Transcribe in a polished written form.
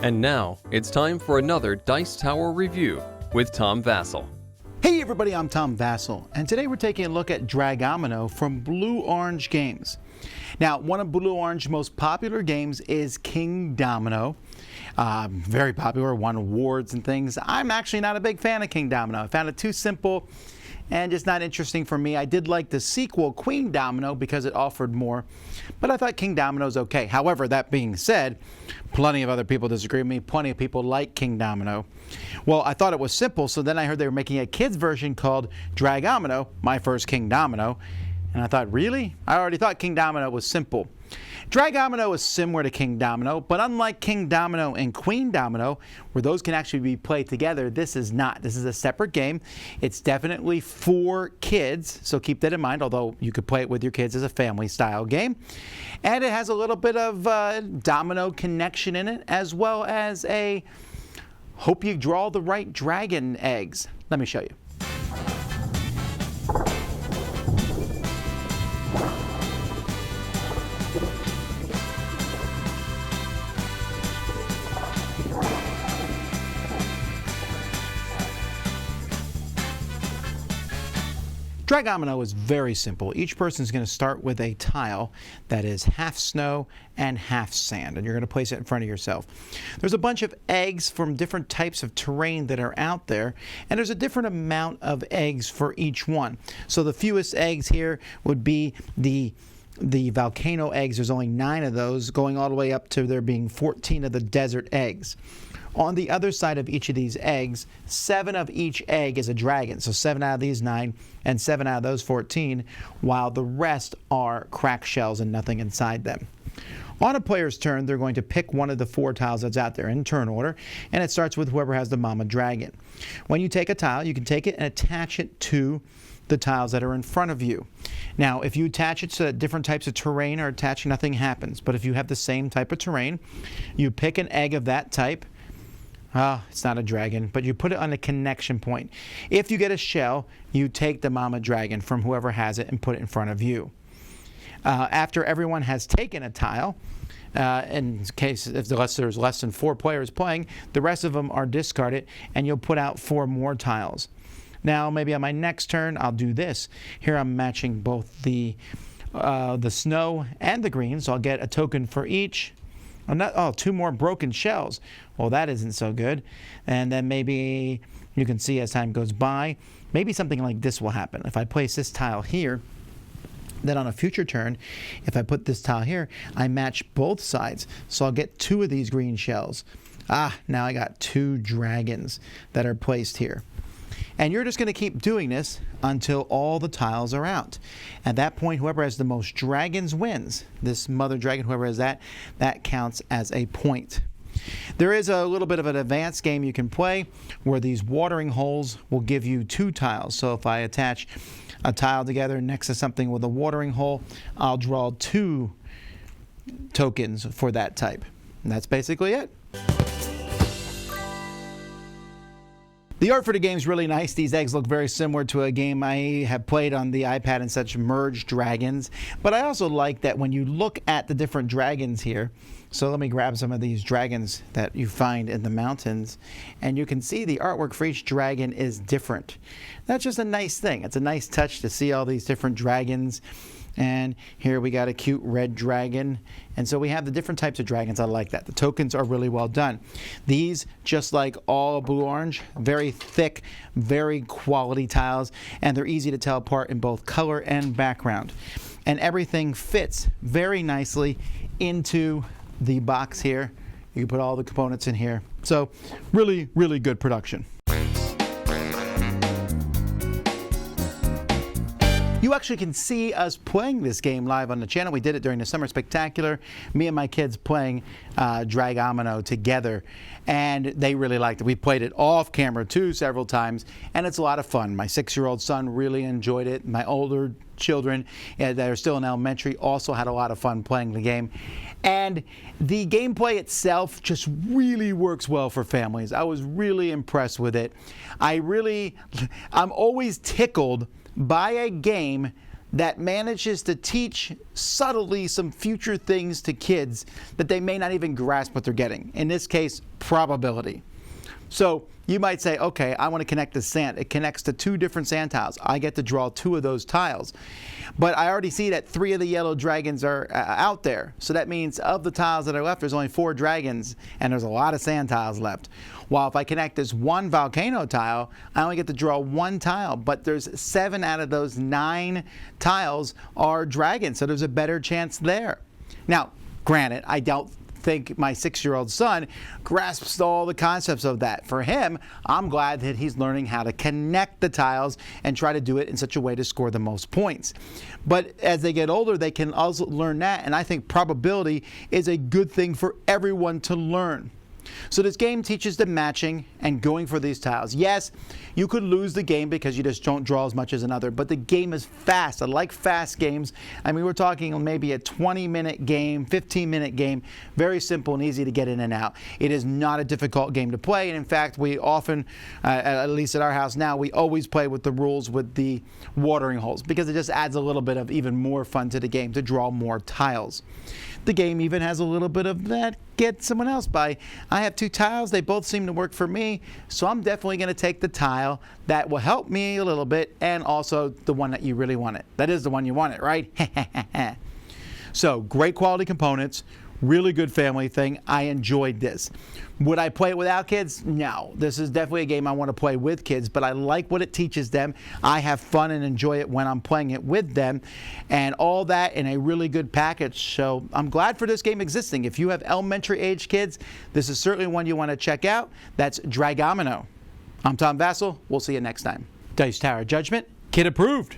And now, it's time for another Dice Tower review with Tom Vasel. Hey everybody, I'm Tom Vasel, and today we're taking a look at Dragomino from Blue Orange Games. Now, one of Blue Orange's most popular games is King Domino. Very popular, won awards and things. I'm actually not a big fan of King Domino. I found it too simple and just not interesting for me. I did like the sequel, Queen Domino, because it offered more, but I thought King Domino's okay. However, that being said, plenty of other people disagree with me. Plenty of people like King Domino. Well, I thought it was simple, so then I heard they were making a kids version called Dragomino, my first King Domino, and I thought, really? I already thought King Domino was simple. Dragomino is similar to King Domino, but unlike King Domino and Queen Domino, where those can actually be played together, this is not. This is a separate game. It's definitely for kids, so keep that in mind, although you could play it with your kids as a family-style game. And it has a little bit of domino connection in it, as well as a hope you draw the right dragon eggs. Let me show you. Dragomino is very simple. Each person is going to start with a tile that is half snow and half sand, and you're going to place it in front of yourself. There's a bunch of eggs from different types of terrain that are out there, and there's a different amount of eggs for each one. So the fewest eggs here would be the volcano eggs. There's only 9 of those, going all the way up to there being 14 of the desert eggs. On the other side of each of these eggs, 7 of each egg is a dragon. So 7 out of these 9 and 7 out of those 14, while the rest are cracked shells and nothing inside them. On a player's turn, they're going to pick one of the 4 tiles that's out there in turn order, and it starts with whoever has the mama dragon. When you take a tile, you can take it and attach it to the tiles that are in front of you. Now, if you attach it to different types of terrain or attach, nothing happens. But if you have the same type of terrain, you pick an egg of that type. It's not a dragon, but you put it on the connection point. If you get a shell, you take the mama dragon from whoever has it and put it in front of you. After everyone has taken a tile, in case if there's less than 4 players playing, the rest of them are discarded, and you'll put out 4 more tiles. Now, maybe on my next turn, I'll do this. Here I'm matching both the snow and the green, so I'll get a token for each. 2 more broken shells. Well, that isn't so good. And then maybe you can see as time goes by, maybe something like this will happen. If I place this tile here, then on a future turn, if I put this tile here, I match both sides. So I'll get 2 of these green shells. Now I got 2 dragons that are placed here. And you're just going to keep doing this until all the tiles are out. At that point, whoever has the most dragons wins. This mother dragon, whoever has that counts as a point. There is a little bit of an advanced game you can play where these watering holes will give you 2 tiles. So if I attach a tile together next to something with a watering hole, I'll draw 2 tokens for that type. And that's basically it. The art for the game is really nice. These eggs look very similar to a game I have played on the iPad and such, Merge Dragons. But I also like that when you look at the different dragons here, so let me grab some of these dragons that you find in the mountains, and you can see the artwork for each dragon is different. That's just a nice thing. It's a nice touch to see all these different dragons. And here we got a cute red dragon. And so we have the different types of dragons. I like that. The tokens are really well done. These, just like all Blue Orange, very thick, very quality tiles, and they're easy to tell apart in both color and background. And everything fits very nicely into the box here. You can put all the components in here. So really, really good production. You actually can see us playing this game live on the channel. We did it during the Summer Spectacular. Me and my kids playing Dragomino together, and they really liked it. We played it off camera too several times, and it's a lot of fun. My 6-year-old son really enjoyed it. My older children that are still in elementary also had a lot of fun playing the game. And the gameplay itself just really works well for families. I was really impressed with it. I'm always tickled by a game that manages to teach subtly some future things to kids that they may not even grasp what they're getting. In this case, probability. So you might say, okay, I want to connect the sand. It connects to 2 different sand tiles. I get to draw 2 of those tiles. But I already see that 3 of the yellow dragons are out there. So that means of the tiles that are left, there's only 4 dragons, and there's a lot of sand tiles left. While if I connect this 1 volcano tile, I only get to draw 1 tile, but there's 7 out of those 9 tiles are dragons, so there's a better chance there. Now, granted, I don't think my 6-year-old son grasps all the concepts of that. For him, I'm glad that he's learning how to connect the tiles and try to do it in such a way to score the most points. But as they get older, they can also learn that, and I think probability is a good thing for everyone to learn. So this game teaches them matching and going for these tiles. Yes, you could lose the game because you just don't draw as much as another, but the game is fast. I like fast games. I mean, we're talking maybe a 20-minute game, 15-minute game, very simple and easy to get in and out. It is not a difficult game to play, and in fact, we often, at least at our house now, we always play with the rules with the watering holes because it just adds a little bit of even more fun to the game to draw more tiles. The game even has a little bit of that get someone else by. I have 2 tiles, they both seem to work for me, so I'm definitely going to take the tile that will help me a little bit and also the one that you really want it. That is the one you want it, right? So great quality components, really good family thing. I enjoyed this. Would I play it without kids? No. This is definitely a game I want to play with kids, but I like what it teaches them. I have fun and enjoy it when I'm playing it with them, and all that in a really good package. So I'm glad for this game existing. If you have elementary age kids, this is certainly one you want to check out. That's Dragomino. I'm Tom Vasel. We'll see you next time. Dice Tower Judgment, kid approved.